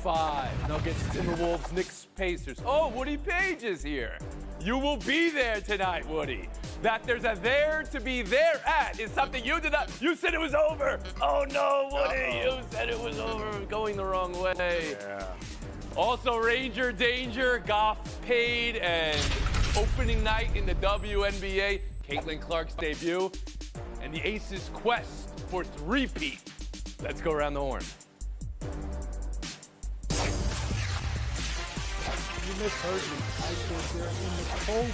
5. Nuggets, Timberwolves, Knicks, Pacers. Oh, Woody Page is here. You will be there tonight, Woody. That there's a there to be there at is something you did not. You said it was over. Oh no, Woody, you said it was over. Going the wrong way. Yeah. Also, Ranger Danger, Goff Paid, and opening night in the WNBA, Caitlin Clark's debut, and the Aces' quest for three-peat. Let's go around the horn. You misheard me. I said they're in the cold.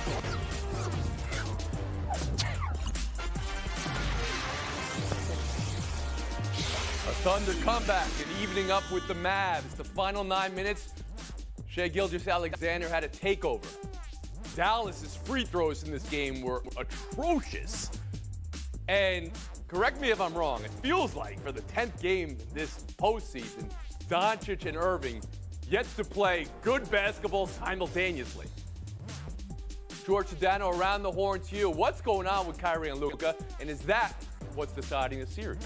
A Thunder comeback and evening up with the Mavs. The final 9 minutes, Shai Gilgeous-Alexander had a takeover. Dallas's free throws in this game were atrocious. And correct me if I'm wrong, it feels like for the 10th game this postseason, Doncic and Irving yet to play good basketball simultaneously. George Sedano, around the horn to you. What's going on with Kyrie and Luka, and is that what's deciding the series?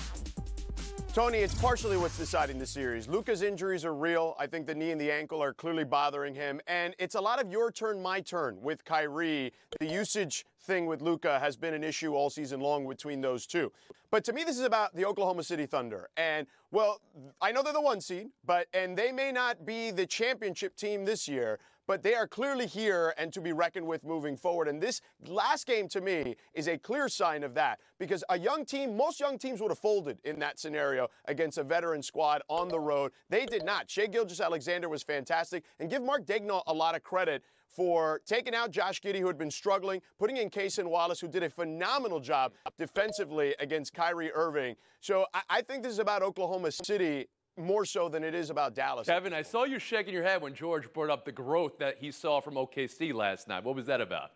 Tony, it's partially what's deciding the series. Luka's injuries are real. I think the knee and the ankle are clearly bothering him. And it's a lot of your turn, my turn with Kyrie. The usage thing with Luka has been an issue all season long between those two. But to me, this is about the Oklahoma City Thunder. And, well, I know they're the 1 seed, and they may not be the championship team this year, but they are clearly here and to be reckoned with moving forward. And this last game, to me, is a clear sign of that. Because a young team, most young teams would have folded in that scenario against a veteran squad on the road. They did not. Shai Gilgeous-Alexander was fantastic. And give Mark Daigneault a lot of credit for taking out Josh Giddey, who had been struggling, putting in Cason Wallace, who did a phenomenal job defensively against Kyrie Irving. So I think this is about Oklahoma City more so than it is about Dallas. Kevin, I saw you shaking your head when George brought up the growth that he saw from OKC last night. What was that about?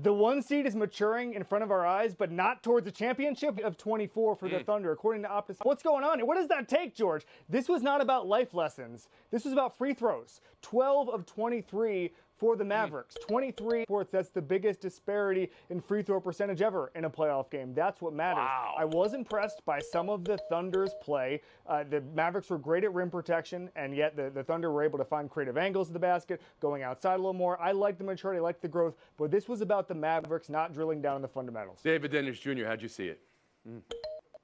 The 1 seed is maturing in front of our eyes, but not towards the championship of 24 for the Thunder, according to Opposite. What's going on? What does that take, George? This was not about life lessons. This was about free throws. 12 of 23 for the Mavericks. 23 sports. That's the biggest disparity in free throw percentage ever in a playoff game. That's what matters. Wow. I was impressed by some of the Thunder's play. The Mavericks were great at rim protection, and yet the Thunder were able to find creative angles of the basket, going outside a little more. I like the maturity, I like the growth, but this was about the Mavericks not drilling down on the fundamentals. David Dennis Jr., how'd you see it?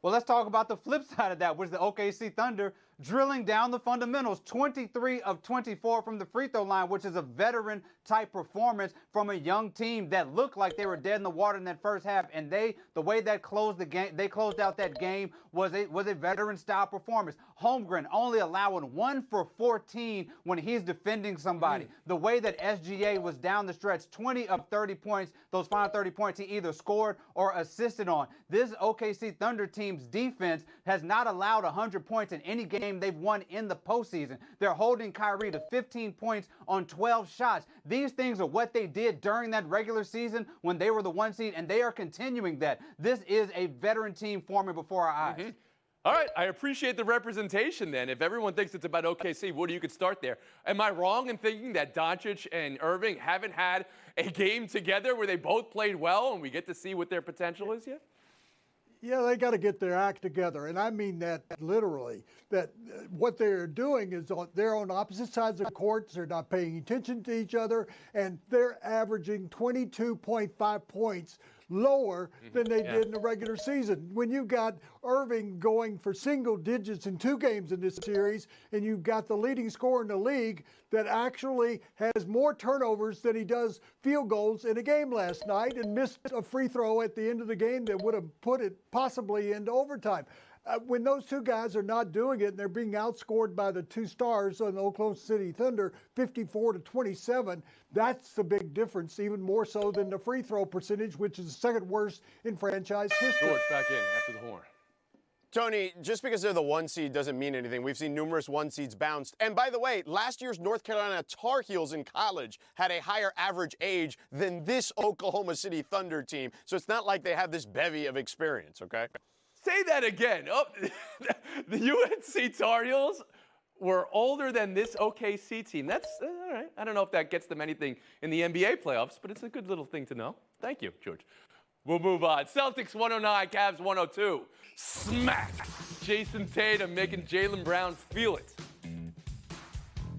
Well, let's talk about the flip side of that, which is the OKC Thunder drilling down the fundamentals. 23 of 24 from the free throw line, which is a veteran-type performance from a young team that looked like they were dead in the water in that first half. And the way that closed the game, they closed out that game was a veteran-style performance. Holmgren only allowing 1 for 14 when he's defending somebody. The way that SGA was down the stretch, 20 of 30 points, those final 30 points he either scored or assisted on. This OKC Thunder team's defense has not allowed 100 points in any game they've won in the postseason. They're holding Kyrie to 15 points on 12 shots. These things are what they did during that regular season when they were the 1 seed, and they are continuing that. This is a veteran team forming before our eyes. All right, I appreciate the representation then. If everyone thinks it's about OKC, Woody, you could start there. Am I wrong in thinking that Doncic and Irving haven't had a game together where they both played well and we get to see what their potential is yet? Yeah, they got to get their act together, and I mean that literally. That what they're doing is they're on opposite sides of the courts. They're not paying attention to each other, and they're averaging 22.5 points lower than they did in the regular season. When you've got Irving going for single digits in 2 games in this series, and you've got the leading scorer in the league that actually has more turnovers than he does field goals in a game last night and missed a free throw at the end of the game that would have put it possibly into overtime. When those two guys are not doing it and they're being outscored by the 2 stars on the Oklahoma City Thunder 54-27, that's the big difference, even more so than the free throw percentage, which is the second worst in franchise history. George, back in after the horn. Tony, just because they're the 1 seed doesn't mean anything. We've seen numerous 1 seeds bounced. And by the way, last year's North Carolina Tar Heels in college had a higher average age than this Oklahoma City Thunder team. So it's not like they have this bevy of experience, okay? Say that again. Oh, the UNC Tar Heels were older than this OKC team. That's all right. I don't know if that gets them anything in the NBA playoffs, but it's a good little thing to know. Thank you, George. We'll move on. Celtics 109, Cavs 102. Smack! Jason Tatum making Jaylen Brown feel it.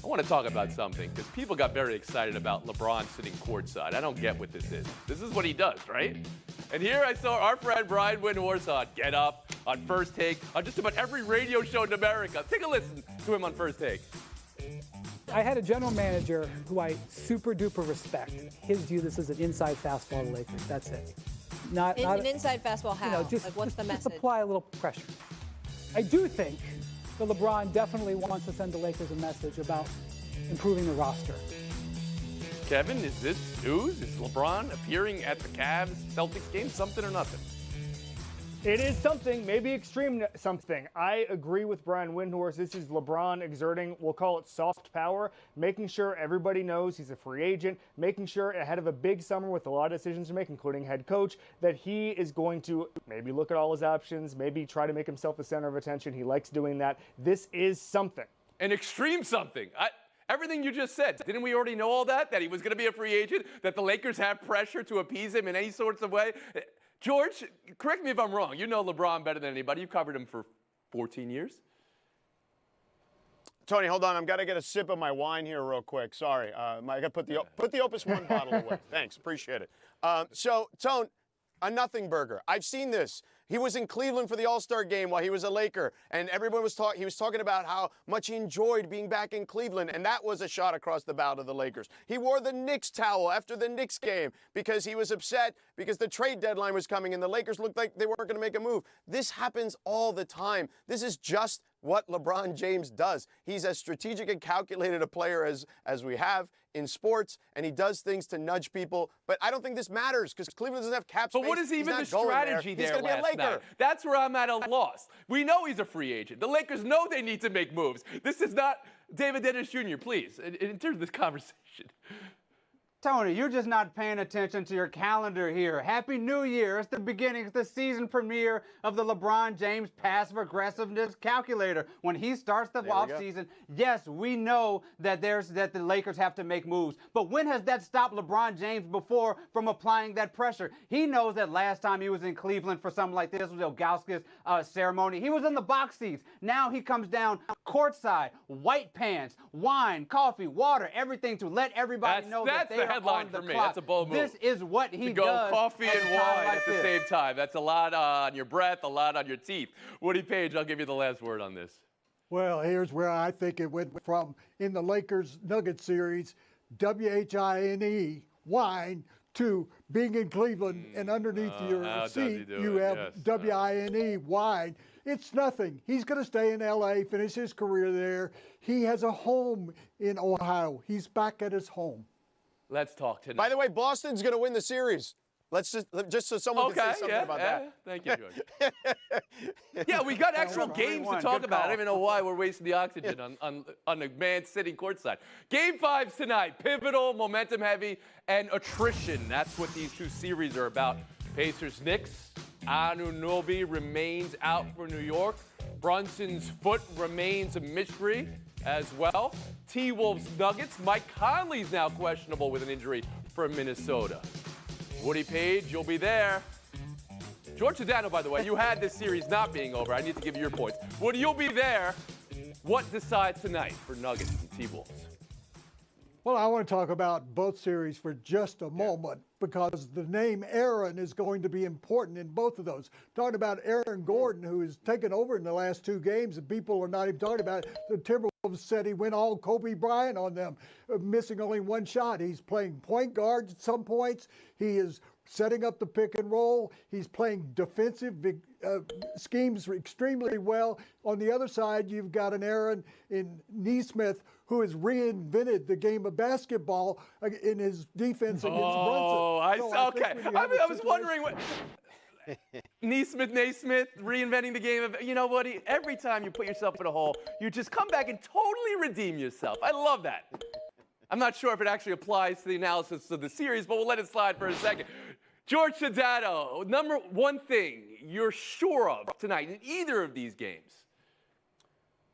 I want to talk about something because people got very excited about LeBron sitting courtside. I don't get what this is. This is what he does, right? And here I saw our friend Brian Windhorst on Get Up, on First Take, on just about every radio show in America. Take a listen to him on First Take. I had a general manager who I super duper respect. His view, this is an inside fastball to Lakers. That's it. Not an inside fastball. How? Just, like, what's the message? Just apply a little pressure. I do think that LeBron definitely wants to send the Lakers a message about improving the roster. Kevin, is this news? Is LeBron appearing at the Cavs Celtics game something or nothing? It is something, maybe extreme something. I agree with Brian Windhorst. This is LeBron exerting, we'll call it soft power, making sure everybody knows he's a free agent, making sure ahead of a big summer with a lot of decisions to make, including head coach, that he is going to maybe look at all his options, maybe try to make himself the center of attention. He likes doing that. This is something. An extreme something. Everything you just said, didn't we already know all that? That he was going to be a free agent? That the Lakers have pressure to appease him in any sorts of way? George, correct me if I'm wrong. You know LeBron better than anybody. You've covered him for 14 years. Tony, hold on. I've got to get a sip of my wine here real quick. Sorry. I got to put the Opus One bottle away. Thanks. Appreciate it. So, Tone, a nothing burger. I've seen this. He was in Cleveland for the All-Star game while he was a Laker, and everyone was he was talking about how much he enjoyed being back in Cleveland, and that was a shot across the bow to the Lakers. He wore the Knicks towel after the Knicks game because he was upset because the trade deadline was coming and the Lakers looked like they weren't going to make a move. This happens all the time. This is just what LeBron James does. He's as strategic and calculated a player as we have in sports, and he does things to nudge people. But I don't think this matters because Cleveland doesn't have cap space. But what is even the strategy there? He's going to be a Laker. Night. That's where I'm at a loss. We know he's a free agent. The Lakers know they need to make moves. This is not David Dennis Jr., please, in terms of this conversation. Tony, you're just not paying attention to your calendar here. Happy New Year. It's the beginning, it's the season premiere of the LeBron James passive aggressiveness calculator. When he starts the offseason, yes, we know that the Lakers have to make moves. But when has that stopped LeBron James before from applying that pressure? He knows that last time he was in Cleveland for something like this was Ilgauskas ceremony. He was in the box seats. Now he comes down courtside, white pants, wine, coffee, water, everything to let everybody know that they are headline on the for me. clock. That's a bold move. This is what he to go does. Coffee and wine like at the same time. That's a lot on your breath, a lot on your teeth. Woody Page, I'll give you the last word on this. Well, here's where I think it went from in the Lakers-Nuggets series, WHINE, wine, to being in Cleveland and underneath your seat, you have WINE, wine. It's nothing. He's going to stay in L.A., finish his career there. He has a home in Ohio. He's back at his home. Let's talk tonight. By the way, Boston's going to win the series. Let's just so someone can say something about that. Thank you, George. Yeah, we got actual games to talk about. I don't even know why we're wasting the oxygen on a man sitting courtside. Game 5's tonight. Pivotal, momentum heavy, and attrition. That's what these two series are about. Pacers-Knicks. Anunoby remains out for New York. Brunson's foot remains a mystery as well. T-Wolves Nuggets. Mike Conley's now questionable with an injury for Minnesota. Woody Page, you'll be there. George Sedano, by the way, you had this series not being over. I need to give you your points. Woody, you'll be there. What decides tonight for Nuggets and T-Wolves? Well, I want to talk about both series for just a moment because the name Aaron is going to be important in both of those. Talking about Aaron Gordon, who has taken over in the last two games, and people are not even talking about it. The Timberwolves said he went all Kobe Bryant on them, missing only one shot. He's playing point guard at some points. He is setting up the pick and roll. He's playing defensive schemes extremely well. On the other side, you've got an Aaron in Nesmith who has reinvented the game of basketball in his defense against Brunson. Okay. I was wondering what. Naismith, reinventing the game of, you know what, every time you put yourself in a hole, you just come back and totally redeem yourself. I love that. I'm not sure if it actually applies to the analysis of the series, but we'll let it slide for a second. George Sedano, number one thing you're sure of tonight in either of these games?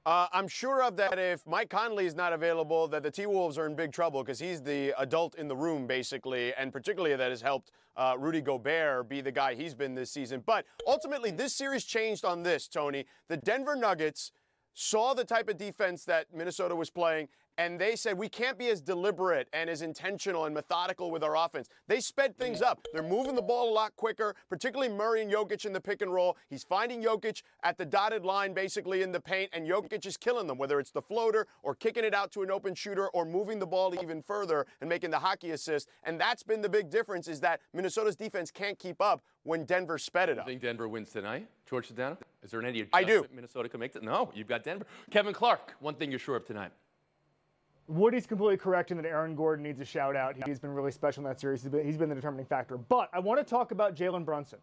I'm sure of that if Mike Conley is not available, that the T-Wolves are in big trouble because he's the adult in the room, basically, and particularly that has helped Rudy Gobert be the guy he's been this season. But ultimately, this series changed on this, Tony. The Denver Nuggets saw the type of defense that Minnesota was playing and they said we can't be as deliberate and as intentional and methodical with our offense. They sped things up. They're moving the ball a lot quicker, particularly Murray and Jokic in the pick and roll. He's finding Jokic at the dotted line, basically in the paint, and Jokic is killing them, whether it's the floater or kicking it out to an open shooter or moving the ball even further and making the hockey assist. And that's been the big difference, is that Minnesota's defense can't keep up when Denver sped it up. You think Denver wins tonight, George Sedano? Is there any I do. adjustment Minnesota can make? No, you've got Denver. Kevin Clark, one thing you're sure of tonight. Woody's completely correct in that Aaron Gordon needs a shout-out. He's been really special in that series. He's been the determining factor. But I want to talk about Jalen Brunson.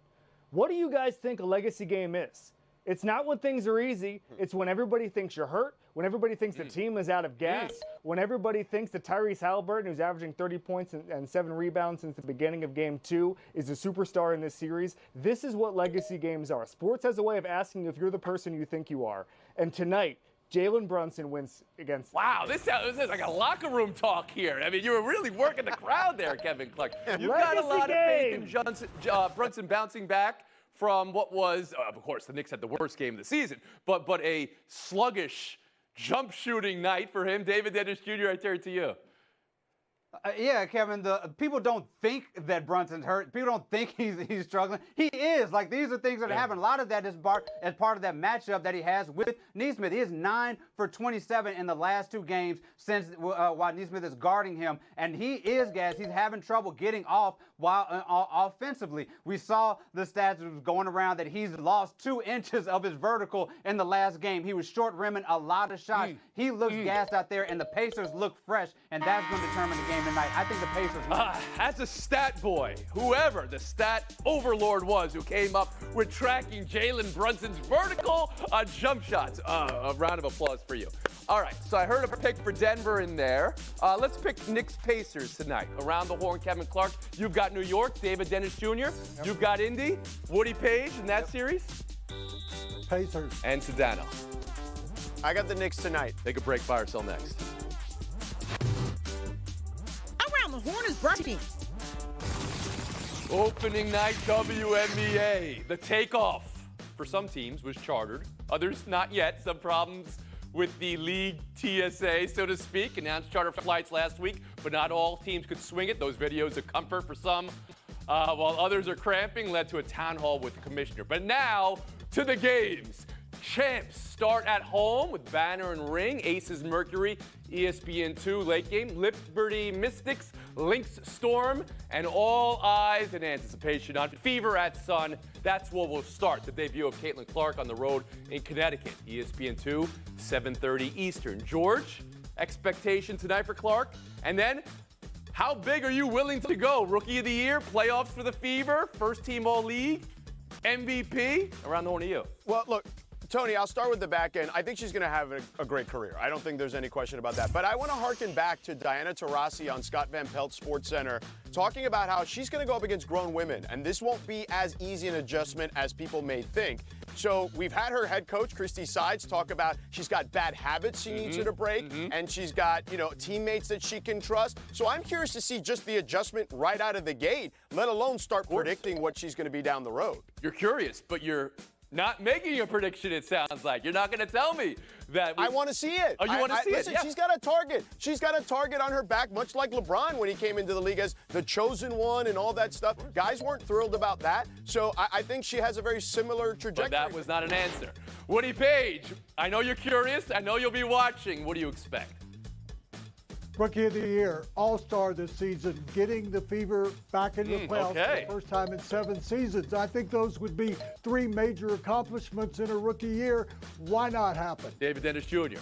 What do you guys think a legacy game is? It's not when things are easy. It's when everybody thinks you're hurt, when everybody thinks the team is out of gas, when everybody thinks that Tyrese Halliburton, who's averaging 30 points and 7 rebounds since the beginning of Game 2, is a superstar in this series. This is what legacy games are. Sports has a way of asking you if you're the person you think you are. And tonight, Jalen Brunson wins against. Wow, this is like a locker room talk here. I mean, you were really working the crowd there, Kevin Clark. You've got a lot of faith in Brunson bouncing back from what was, of course, the Knicks had the worst game of the season, but a sluggish jump shooting night for him. David Dennis Jr., I turn to you. Yeah, Kevin, the people don't think that Brunson's hurt. People don't think he's struggling. He is. Like, these are things that happen. A lot of that is as part of that matchup that he has with Nesmith. He is 9 for 27 in the last 2 games since while Nesmith is guarding him. And he is gassed. He's having trouble getting off while offensively. We saw the stats going around that he's lost 2 inches of his vertical in the last game. He was short rimming a lot of shots. He looks gassed out there, and the Pacers look fresh, and that's going to determine the game tonight. I think the Pacers win. As a stat boy, whoever the stat overlord was who came up with tracking Jalen Brunson's vertical jump shots, a round of applause for you. All right, so I heard a pick for Denver in there. Let's pick Knicks Pacers tonight. Around the horn, Kevin Clark. You've got New York, David Dennis Jr. Yep. You've got Indy, Woody Page in that series. Pacers. And Sedano. I got the Knicks tonight. Take a break, fire sale next. Around the horn is brought to you. Opening night WNBA. The takeoff for some teams was chartered, others not yet. Some problems with the league TSA, so to speak. Announced charter flights last week, but not all teams could swing it. Those videos of comfort for some, while others are cramping, led to a town hall with the commissioner. But now to the games. Champs start at home with banner and ring. Aces Mercury, ESPN2 late game. Liberty Mystics, Lynx Storm, and all eyes and anticipation on Fever at Sun. That's where we'll start. The debut of Caitlin Clark on the road in Connecticut. ESPN2, 7:30 Eastern. George, expectation tonight for Clark? And then, how big are you willing to go? Rookie of the Year, playoffs for the Fever, first team All-League, MVP? Around the horn to you. Well, look, Tony, I'll start with the back end. I think she's going to have a great career. I don't think there's any question about that. But I want to harken back to Diana Taurasi on Scott Van Pelt Sports Center, talking about how she's going to go up against grown women, and this won't be as easy an adjustment as people may think. So we've had her head coach, Christy Sides, talk about she's got bad habits she needs her to break, and she's got, teammates that she can trust. So I'm curious to see just the adjustment right out of the gate, let alone start predicting what she's going to be down the road. You're curious, but you're not making a prediction, it sounds like. You're not going to tell me that. I want to see it. Oh, you want to see listen, it? Yeah. She's got a target. She's got a target on her back, much like LeBron when he came into the league as the chosen one and all that stuff. Guys weren't thrilled about that. So I think she has a very similar trajectory. But that was not an answer. Woody Page, I know you're curious. I know you'll be watching. What do you expect? Rookie of the Year, All-Star this season, getting the Fever back into the playoffs for the first time in 7 seasons. I think those would be 3 major accomplishments in a rookie year. Why not happen? David Dennis Jr.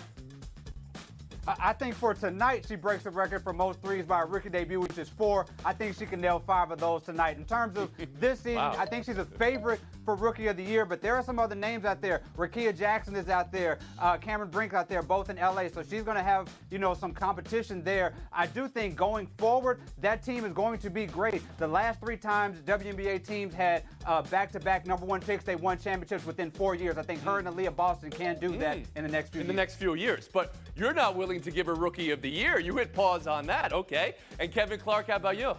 I think for tonight, she breaks the record for most threes by a rookie debut, which is 4. I think she can nail 5 of those tonight. In terms of this season, I think she's a favorite for Rookie of the Year, but there are some other names out there. Rakia Jackson is out there. Cameron Brink out there, both in L.A., so she's going to have, some competition there. I do think going forward, that team is going to be great. The last 3 times WNBA teams had back-to-back #1 picks, they won championships within 4 years. I think her and Aaliyah Boston can do that in the next few years. In the next few years. But you're not willing to give her Rookie of the Year. You hit pause on that. Okay. And Kevin Clark, how about you?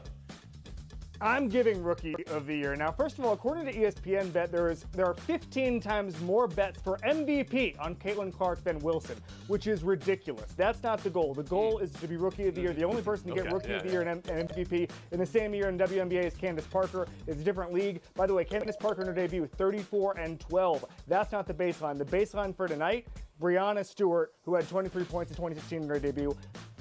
I'm giving Rookie of the Year. Now, first of all, according to ESPN Bet, there are 15 times more bets for MVP on Caitlin Clark than Wilson, which is ridiculous. That's not the goal. The goal is to be Rookie of the Year. The only person to get Rookie of the Year and MVP in the same year in WNBA is Candace Parker. It's a different league. By the way, Candace Parker in her debut, 34-12. That's not the baseline. The baseline for tonight, Breanna Stewart, who had 23 points in 2016 in her debut.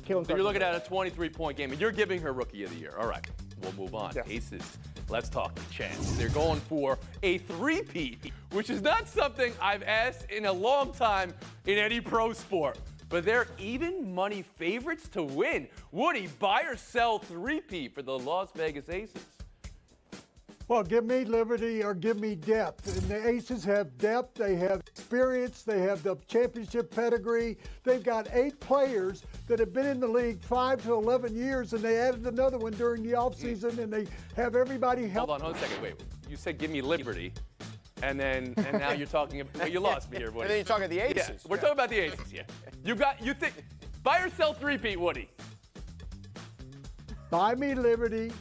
So you're looking at a 23-point game, and you're giving her Rookie of the Year. All right, we'll move on. Yes. Aces, let's talk the chance. They're going for a three-peat, which is not something I've asked in a long time in any pro sport. But they're even money favorites to win. Woody, buy or sell three-peat for the Las Vegas Aces? Well, give me liberty or give me depth. And the Aces have depth, they have experience, they have the championship pedigree. They've got 8 players that have been in the league 5 to 11 years, and they added another one during the offseason, and they have everybody help. Hold on a second. Wait, you said give me liberty, and now you're talking about, well, you lost me here, Woody. And then you're talking the Aces. Yeah, we're talking about the Aces, yeah. You think, buy or sell three-peat, Woody? Buy me liberty.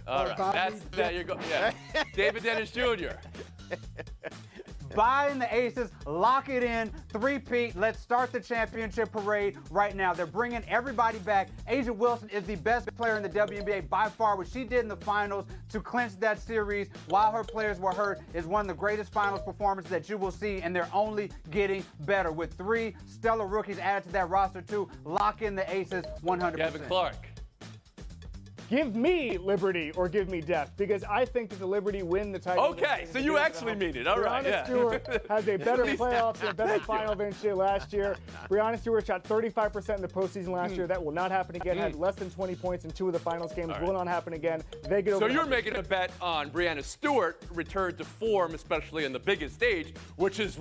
All right, there you go. Yeah, David Dennis Jr. Buy in the Aces, lock it in, three-peat. Let's start the championship parade right now. They're bringing everybody back. A'ja Wilson is the best player in the WNBA by far. What she did in the finals to clinch that series while her players were hurt is one of the greatest finals performances that you will see, and they're only getting better. With 3 stellar rookies added to that roster too, lock in the Aces 100%. Kevin Clark. Give me liberty or give me death, because I think that the Liberty win the title. Okay, so you actually mean it. All right, Breanna Stewart has a better playoffs and a better final than she did last year. Breanna Stewart shot 35% in the postseason last year. That will not happen again. Had less than 20 points in 2 of the finals games. Will not happen again. They get over. So you're making a bet on Breanna Stewart return to form, especially on the biggest stage, which is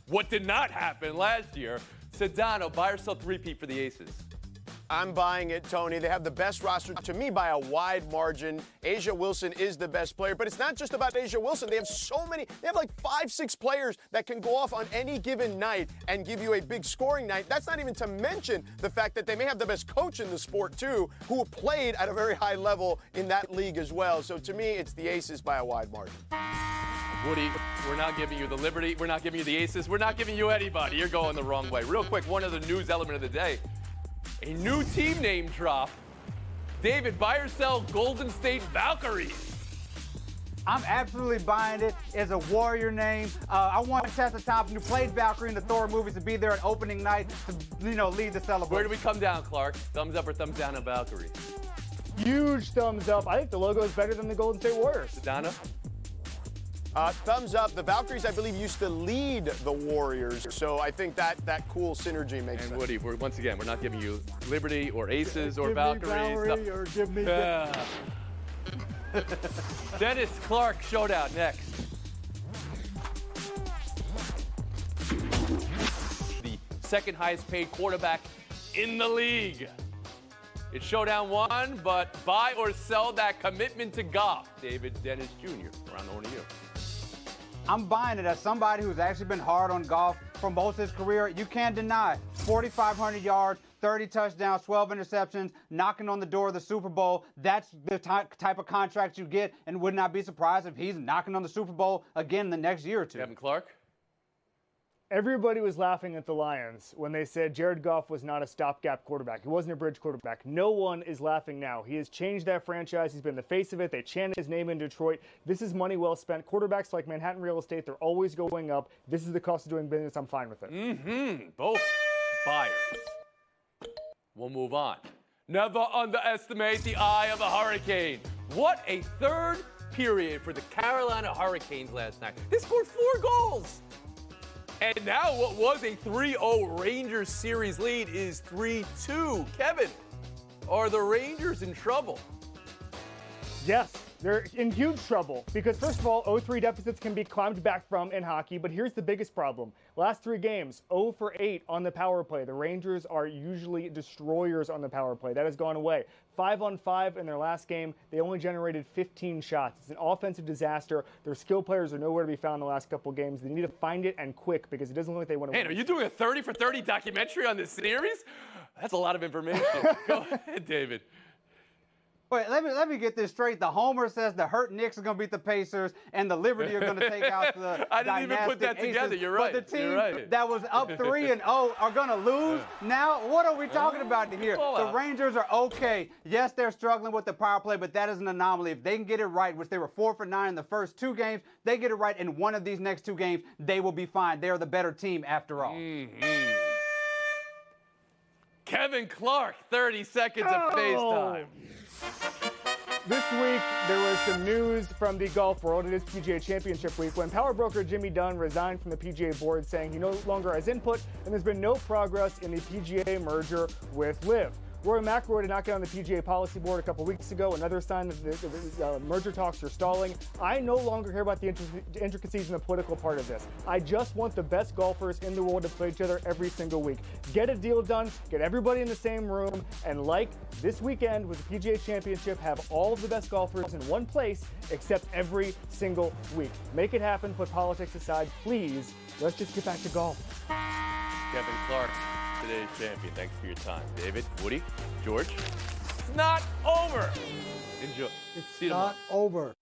what did not happen last year. Sedano, buy or sell three-peat for the Aces? I'm buying it, Tony. They have the best roster, to me, by a wide margin. A'ja Wilson is the best player, but it's not just about A'ja Wilson. They have so many. They have like 5-6 players that can go off on any given night and give you a big scoring night. That's not even to mention the fact that they may have the best coach in the sport, too, who played at a very high level in that league as well. So to me, it's the Aces by a wide margin. Woody, we're not giving you the Liberty. We're not giving you the Aces. We're not giving you anybody. You're going the wrong way. Real quick, one other news element of the day. A new team name drop. David, buy or sell Golden State Valkyries? I'm absolutely buying it. It's a Warrior name. I want Tessa Thompson, who played Valkyrie in the Thor movies, to be there at opening night to, lead the celebration. Where do we come down, Clark? Thumbs up or thumbs down on Valkyrie? Huge thumbs up. I think the logo is better than the Golden State Warriors. Sedano? Thumbs up. The Valkyries, I believe, used to lead the Warriors, so I think that cool synergy makes sense. And Woody, once again, we're not giving you Liberty or Aces or Give Valkyries. me Valerie or give me Dennis Clark showdown next. The second highest paid quarterback in the league. It's showdown 1, but buy or sell that commitment to Goff. David Dennis Jr. around the horn to you. I'm buying it as somebody who's actually been hard on Goff for most of his career. You can't deny 4,500 yards, 30 touchdowns, 12 interceptions, knocking on the door of the Super Bowl. That's the type of contract you get, and would not be surprised if he's knocking on the Super Bowl again the next year or two. Kevin Clark? Everybody was laughing at the Lions when they said Jared Goff was not a stopgap quarterback. He wasn't a bridge quarterback. No one is laughing now. He has changed that franchise. He's been the face of it. They chanted his name in Detroit. This is money well spent. Quarterbacks like Manhattan real estate, they're always going up. This is the cost of doing business. I'm fine with it. Both buyers. We'll move on. Never underestimate the eye of a hurricane. What a third period for the Carolina Hurricanes last night. They scored 4 goals. And now what was a 3-0 Rangers series lead is 3-2. Kevin, are the Rangers in trouble? Yes, they're in huge trouble because, first of all, 0-3 deficits can be climbed back from in hockey, but here's the biggest problem. Last 3 games, 0 for 8 on the power play. The Rangers are usually destroyers on the power play. That has gone away. 5 on 5 in their last game. They only generated 15 shots. It's an offensive disaster. Their skill players are nowhere to be found in the last couple games. They need to find it and quick because it doesn't look like they want to win. Man, are you doing a 30 for 30 documentary on this series? That's a lot of information. Go ahead, David. Wait, let me get this straight. The Homer says the hurt Knicks are going to beat the Pacers and the Liberty are going to take out the I didn't even put that Aces. together. You're right. But the team You're right. that was up 3-0 are going to lose. Now, what are we talking about here? The Rangers are okay. Yes, they're struggling with the power play, but that is an anomaly. If they can get it right, which they were 4 for 9 in the first 2 games, they get it right in one of these next 2 games, they will be fine. They're the better team after all. Kevin Clark, 30 seconds of FaceTime. This week, there was some news from the golf world. It is PGA Championship week when power broker Jimmy Dunn resigned from the PGA board, saying he no longer has input, and there's been no progress in the PGA merger with LIV. Rory McIlroy did not get on the PGA policy board a couple weeks ago, another sign that the merger talks are stalling. I no longer care about the intricacies and the political part of this. I just want the best golfers in the world to play each other every single week. Get a deal done, get everybody in the same room, and like this weekend with the PGA Championship, have all of the best golfers in one place except every single week. Make it happen, put politics aside, please. Let's just get back to golf. Kevin Clark, today's champion. Thanks for your time. David, Woody, George. It's not over. Enjoy. It's See you tomorrow. not over.